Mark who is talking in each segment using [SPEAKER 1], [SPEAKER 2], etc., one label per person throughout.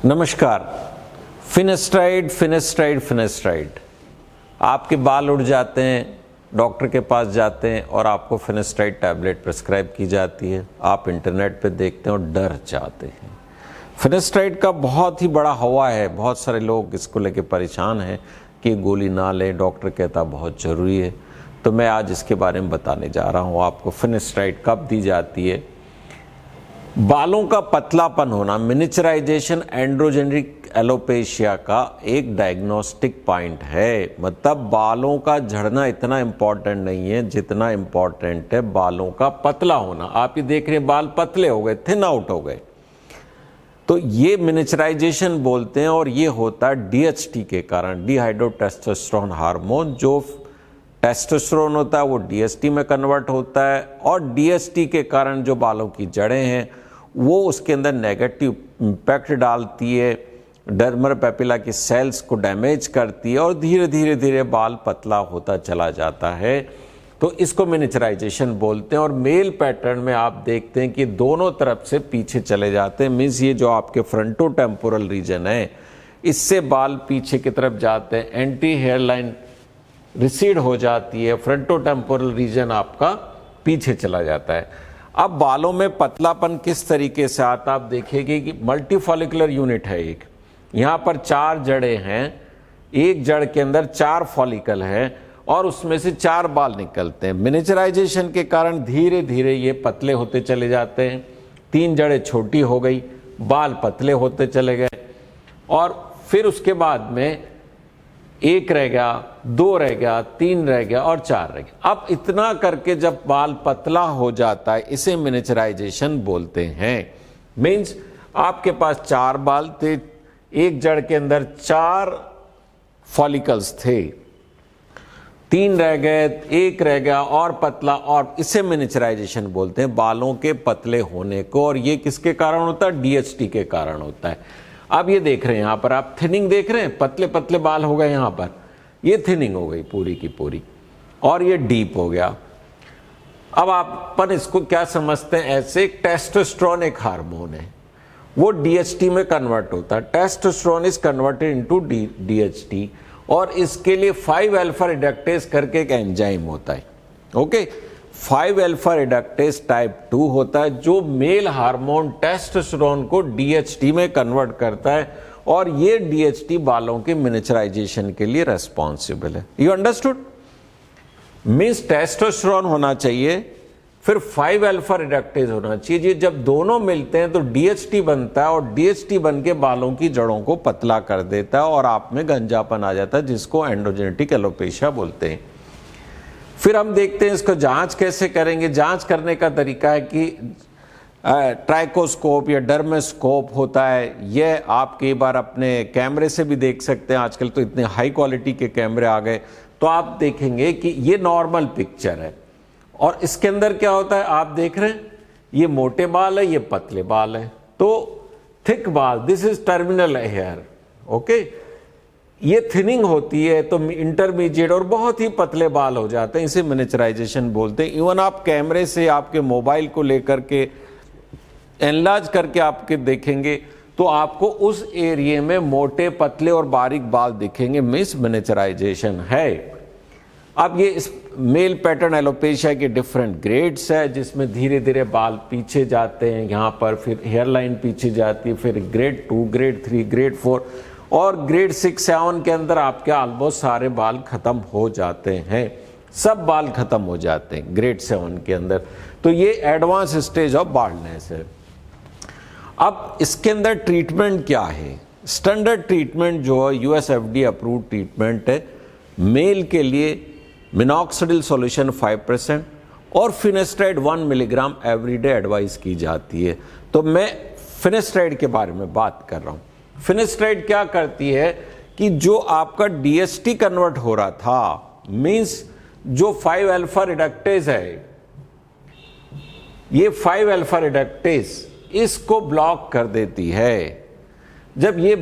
[SPEAKER 1] नमस्कार। फिनेस्ट्राइड आपके बाल उड़ जाते हैं, डॉक्टर के पास जाते हैं और आपको फिनेस्ट्राइड टैबलेट प्रिस्क्राइब की जाती है। आप इंटरनेट पे देखते हैं और डर जाते हैं। फिनेस्ट्राइड का बहुत ही बड़ा हवा है, बहुत सारे लोग इसको लेके परेशान हैं कि गोली ना लें, डॉक्टर कहता बहुत ज़रूरी है। तो मैं आज इसके बारे में बताने जा रहा हूँ आपको फिनेस्ट्राइड कब दी जाती है। बालों का पतलापन होना, मिनिचराइजेशन एंड्रोजेनिक एलोपेशिया का एक डायग्नोस्टिक पॉइंट है। मतलब बालों का झड़ना इतना इम्पोर्टेंट नहीं है जितना इम्पोर्टेंट है बालों का पतला होना। आप ये देख रहे हैं बाल पतले हो गए, थिन आउट हो गए, तो ये मिनिचराइजेशन बोलते हैं। और ये होता है डीएचटी के कारण, डिहाइड्रोटेस्टोस्टेरोन हार्मोन। जो टेस्टोस्टेरोन होता है वो डीएचटी में कन्वर्ट होता है और डीएचटी के कारण जो बालों की जड़ें हैं वो उसके अंदर नेगेटिव इम्पैक्ट डालती है, डर्मर पेपिला की सेल्स को डैमेज करती है और धीरे धीरे बाल पतला होता चला जाता है। तो इसको मिनिचराइजेशन बोलते हैं। और मेल पैटर्न में आप देखते हैं कि दोनों तरफ से पीछे चले जाते हैं। मीन्स ये जो आपके फ्रंटो टेम्पोरल रीजन है इससे बाल पीछे की तरफ जाते हैं, एंटी हेयर लाइन रिसीड हो जाती है, फ्रंटो टेम्पोरल रीजन आपका पीछे चला जाता है। अब बालों में पतलापन किस तरीके से आता, आप देखेंगे कि मल्टीफॉलिकुलर यूनिट है एक। यहाँ पर 4 जड़ें हैं, एक जड़ के अंदर 4 फॉलिकल है और उसमें से 4 बाल निकलते हैं। मिनिचराइजेशन के कारण धीरे धीरे ये पतले होते चले जाते हैं। 3 जड़ें छोटी हो गई, बाल पतले होते चले गए और फिर उसके बाद में 1 रह गया, 2 रह गया, 3 रह गया और 4 रह गया। अब इतना करके जब बाल पतला हो जाता है इसे मिनिचराइजेशन बोलते हैं। मीन्स आपके पास 4 बाल थे, एक जड़ के अंदर 4 फॉलिकल्स थे, 3 रह गए, 1 रह गया और पतला, और इसे मिनिचराइजेशन बोलते हैं, बालों के पतले होने को। और ये किसके कारण होता है? डीएचटी के कारण होता है। अब ये देख रहे हैं यहाँ पर आप थिनिंग देख रहे हैं, पतले पतले बाल हो गए, यहाँ पर ये थिनिंग हो गई पूरी की पूरी और ये डीप हो गया। अब अपन इसको क्या समझते हैं? ऐसे एक टेस्टोस्टेरोन एक हार्मोन है, वो डीएचटी में कन्वर्ट होता है। Testosterone is converted into DHT और इसके लिए 5 अल्फा रिडक्टेज करके एक एंजाइम होता है। ओके, 5 अल्फा रिडक्टेज टाइप 2 होता है जो मेल हार्मोन टेस्टोस्टेरोन को डीएचटी में कन्वर्ट करता है और ये डीएचटी बालों के मिनिचराइजेशन के लिए रेस्पॉन्सिबल है। You understood? मीन्स टेस्टोस्टेरोन होना चाहिए, फिर 5 अल्फा रिडक्टेज होना चाहिए। जब दोनों मिलते हैं तो डीएचटी बनता है और डीएचटी बन के बालों की जड़ों को पतला कर देता है और आप में गंजापन आ जाता है, जिसको एंड्रोजेनेटिक एलोपेशिया बोलते हैं। फिर हम देखते हैं इसको जांच कैसे करेंगे। जांच करने का तरीका है कि ट्राइकोस्कोप या डर्मेस्कोप होता है। यह आप कई बार अपने कैमरे से भी देख सकते हैं, आजकल तो इतने हाई क्वालिटी के कैमरे आ गए। तो आप देखेंगे कि ये नॉर्मल पिक्चर है और इसके अंदर क्या होता है आप देख रहे हैं, ये मोटे बाल है, ये पतले बाल है। तो थिक बाल, this is terminal hair. Okay, ये थिनिंग होती है तो इंटरमीडिएट और बहुत ही पतले बाल हो जाते हैं, इसे मिनिचराइजेशन बोलते हैं। इवन आप कैमरे से आपके मोबाइल को लेकर के एनलार्ज करके आपके देखेंगे तो आपको उस एरिया में मोटे पतले और बारीक बाल दिखेंगे, मिस मिनिचराइजेशन है। अब ये इस मेल पैटर्न एलोपेशिया के डिफरेंट ग्रेड्स है, जिसमें धीरे धीरे बाल पीछे जाते हैं, यहाँ पर फिर हेयर लाइन पीछे जाती है, फिर ग्रेड 2, ग्रेड 3, ग्रेड 4 और ग्रेड 6-7 के अंदर आपके ऑलमोस्ट सारे बाल खत्म हो जाते हैं। सब बाल खत्म हो जाते हैं ग्रेड 7 के अंदर। तो ये एडवांस स्टेज ऑफ बाल्डनेस है। अब इसके अंदर ट्रीटमेंट क्या है? स्टैंडर्ड ट्रीटमेंट जो है यूएसएफडी अप्रूव्ड ट्रीटमेंट है। मेल के लिए मिनॉक्सिडिल सॉल्यूशन 5% और फिनेस्ट्राइड 1 मिलीग्राम एवरीडे एडवाइस की जाती है। तो मैं फिनेस्ट्राइड के बारे में बात कर रहा हूँ। फिनेस्ट्राइड क्या करती है कि जो आपका डीएचटी कन्वर्ट हो रहा था, मींस जो 5 अल्फा रिडक्टेज है, ये 5 अल्फा रिडक्टेज इसको ब्लॉक कर देती है। जब ये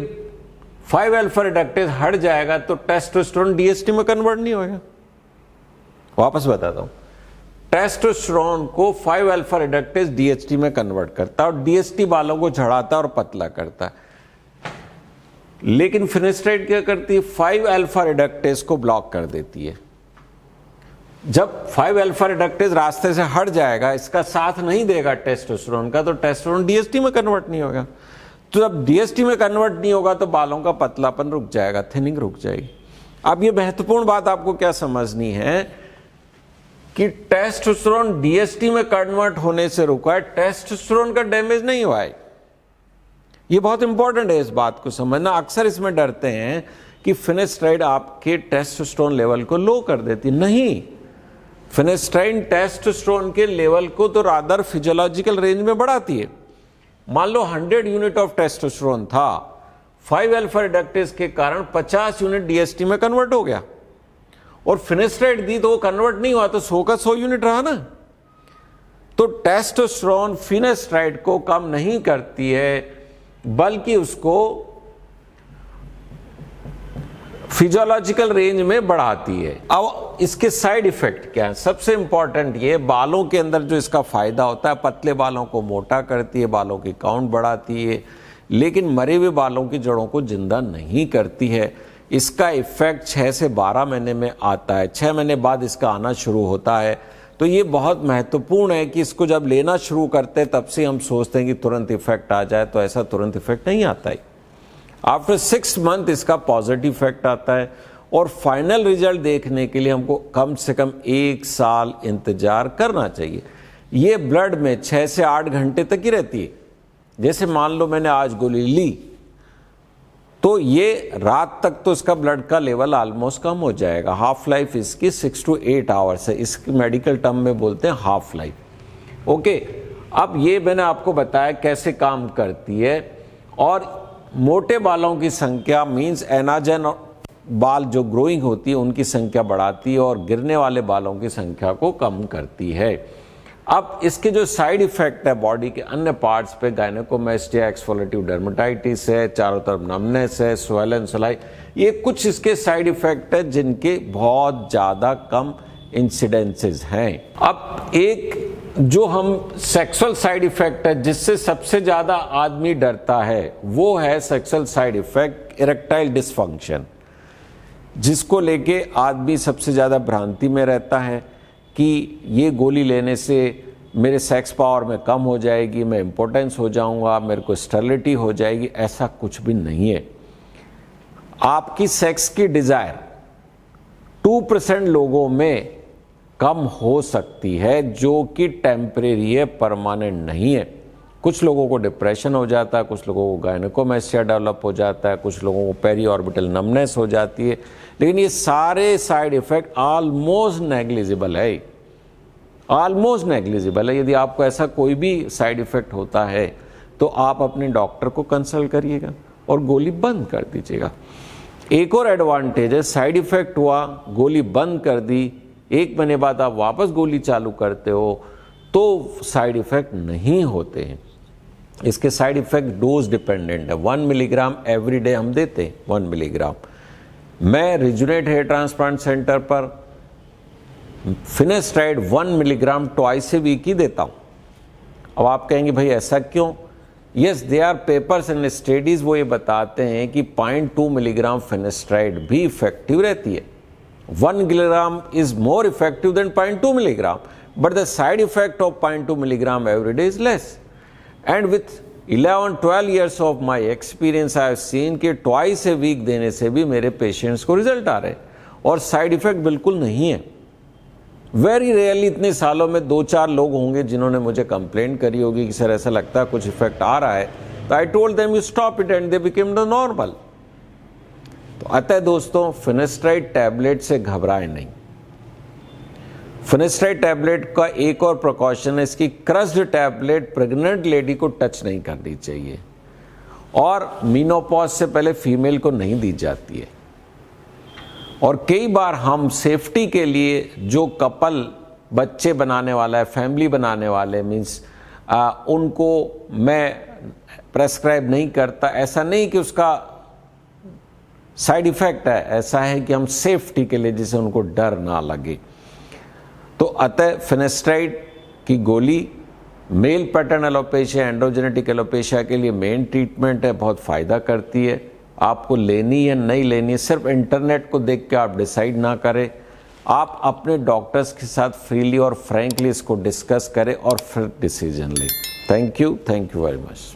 [SPEAKER 1] 5 अल्फा रिडक्टेज हट जाएगा तो टेस्टोस्टेरोन डीएचटी में कन्वर्ट नहीं होगा। वापस बताता हूं, टेस्टोस्टेरोन को 5 अल्फा रिडक्टेज डीएचटी में कन्वर्ट करता है और डीएचटी बालों को झड़ाता है और पतला करता है। लेकिन फिनेस्ट्राइड क्या करती है, 5 अल्फा रिडक्टेज को ब्लॉक कर देती है। जब 5 अल्फा रिडक्टेज रास्ते से हट जाएगा, इसका साथ नहीं देगा टेस्टोस्टेरोन का, तो टेस्टोस्टेरोन डीएसटी में कन्वर्ट नहीं होगा। तो जब डीएसटी में कन्वर्ट नहीं होगा तो बालों का पतलापन रुक जाएगा, थिनिंग रुक जाएगी। अब ये महत्वपूर्ण बात आपको क्या समझनी है कि टेस्टोस्टेरोन डीएसटी में कन्वर्ट होने से रुका है, टेस्टोस्टेरोन का डैमेज नहीं हुआ है। ये बहुत इंपॉर्टेंट है इस बात को समझना। अक्सर इसमें डरते हैं कि फिनेस्ट्राइड आपके टेस्टोस्टेरोन लेवल को लो कर देती, नहीं। फिनेस्ट्राइड टेस्टोस्टेरोन के लेवल को तो रादर फिजियोलॉजिकल रेंज में बढ़ाती है। मान लो 100 यूनिट ऑफ टेस्टोस्टेरोन था, 5 अल्फा रिडक्टेज के कारण 50 यूनिट डीएसटी में कन्वर्ट हो गया, और फिनेस्ट्राइड दी तो वो कन्वर्ट नहीं हुआ, तो 100 का 100 यूनिट रहा ना। तो टेस्टोस्टेरोन फिनेस्ट्राइड को कम नहीं करती है, बल्कि उसको फिजियोलॉजिकल रेंज में बढ़ाती है। अब इसके साइड इफेक्ट क्या है? सबसे इंपॉर्टेंट ये, बालों के अंदर जो इसका फायदा होता है, पतले बालों को मोटा करती है, बालों की काउंट बढ़ाती है, लेकिन मरे हुए बालों की जड़ों को जिंदा नहीं करती है। इसका इफेक्ट 6 से 12 महीने में आता है, 6 महीने बाद इसका आना शुरू होता है। तो ये बहुत महत्वपूर्ण है कि इसको जब लेना शुरू करते हैं तब से हम सोचते हैं कि तुरंत इफेक्ट आ जाए, तो ऐसा तुरंत इफेक्ट नहीं आता है। आफ्टर 6 मंथ इसका पॉजिटिव इफेक्ट आता है, और फाइनल रिजल्ट देखने के लिए हमको कम से कम 1 साल इंतजार करना चाहिए। ये ब्लड में 6 से 8 घंटे तक ही रहती है। जैसे मान लो मैंने आज गोली ली, तो ये रात तक तो इसका ब्लड का लेवल ऑलमोस्ट कम हो जाएगा। हाफ लाइफ इसकी 6 to 8 आवर्स है, इसकी मेडिकल टर्म में बोलते हैं हाफ लाइफ। ओके, अब ये मैंने आपको बताया कैसे काम करती है। और मोटे बालों की संख्या मीन्स एनाजन बाल जो ग्रोइंग होती है उनकी संख्या बढ़ाती है, और गिरने वाले बालों की संख्या को कम करती है। अब इसके जो साइड इफेक्ट है बॉडी के अन्य पार्ट्स पे, गायनेकोमेस्टिया, एक्सफोलेटिव डर्मेटाइटिस है, चारों तरफ नमनेस है, स्वेलन सलाई, ये कुछ इसके साइड इफेक्ट है जिनके बहुत ज़्यादा कम इंसिडेंसेस हैं। अब एक जो हम सेक्सुअल साइड इफेक्ट है जिससे सबसे ज़्यादा आदमी डरता है, वो है sexual side effect erectile dysfunction, जिसको लेके आदमी सबसे ज़्यादा भ्रांति में रहता है कि ये गोली लेने से मेरे सेक्स पावर में कम हो जाएगी, मैं इम्पोर्टेंस हो जाऊंगा, मेरे को स्टेरिलिटी हो जाएगी। ऐसा कुछ भी नहीं है। आपकी सेक्स की डिजायर 2% लोगों में कम हो सकती है, जो कि टेम्परेरी है, परमानेंट नहीं है। कुछ लोगों को डिप्रेशन हो जाता है, कुछ लोगों को गायनेकोमेस्टिया डेवलप हो जाता है, कुछ लोगों को पेरी ऑर्बिटल नमनेस हो जाती है, लेकिन ये सारे साइड इफेक्ट ऑलमोस्ट नेग्लिजिबल है, ऑलमोस्ट नेग्लिजिबल है। यदि आपको ऐसा कोई भी साइड इफेक्ट होता है तो आप अपने डॉक्टर को कंसल्ट करिएगा और गोली बंद कर दीजिएगा। एक और एडवांटेज है, साइड इफेक्ट हुआ, गोली बंद कर दी, 1 महीने बाद आप वापस गोली चालू करते हो तो साइड इफेक्ट नहीं होते हैं। इसके साइड इफेक्ट डोज डिपेंडेंट है। 1 मिलीग्राम एवरी डे हम देते हैं, 1 मिलीग्राम। मैं रिजुनेट हेयर ट्रांसप्लांट सेंटर पर finasteride 1 milligram twice a week ही देता हूं। अब आप कहेंगे भाई ऐसा क्यों? Yes, they are papers and studies, वो ये बताते हैं कि 0.2 मिलीग्राम फिनेस्ट्राइड भी इफेक्टिव रहती है। 1 milligram is more effective than 0.2 milligram, but the side effect of 0.2 milligram every day is less. And with 11-12 years of my experience, I have seen कि twice a week देने से भी मेरे patients को result आ रहे हैं, और साइड इफेक्ट बिल्कुल नहीं है। वेरी रेयरली इतने सालों में 2-4 लोग होंगे जिन्होंने मुझे कंप्लेंट करी होगी कि सर ऐसा लगता है कुछ इफेक्ट आ रहा है, तो I told them you stop it and they became the normal. तो अतः दोस्तों, फिनेस्ट्राइड टैबलेट से घबराएं नहीं। फिनेस्ट्राइड टैबलेट का एक और प्रिकॉशन है, इसकी क्रस्ड टैबलेट प्रेग्नेंट लेडी को टच नहीं करनी चाहिए, और मीनोपॉज से पहले फीमेल को नहीं दी जाती है। और कई बार हम सेफ्टी के लिए जो कपल बच्चे बनाने वाला है, फैमिली बनाने वाले मीन्स उनको मैं प्रेस्क्राइब नहीं करता। ऐसा नहीं कि उसका साइड इफेक्ट है, ऐसा है कि हम सेफ्टी के लिए, जिसे उनको डर ना लगे। तो अतः फिनेस्ट्राइड की गोली male pattern alopecia, androgenetic alopecia के लिए मेन ट्रीटमेंट है, बहुत फ़ायदा करती है। आपको लेनी या नहीं लेनी, सिर्फ इंटरनेट को देख के आप डिसाइड ना करें। आप अपने डॉक्टर्स के साथ फ्रीली और फ्रैंकली इसको डिस्कस करें और फिर डिसीजन लें। Thank you very much.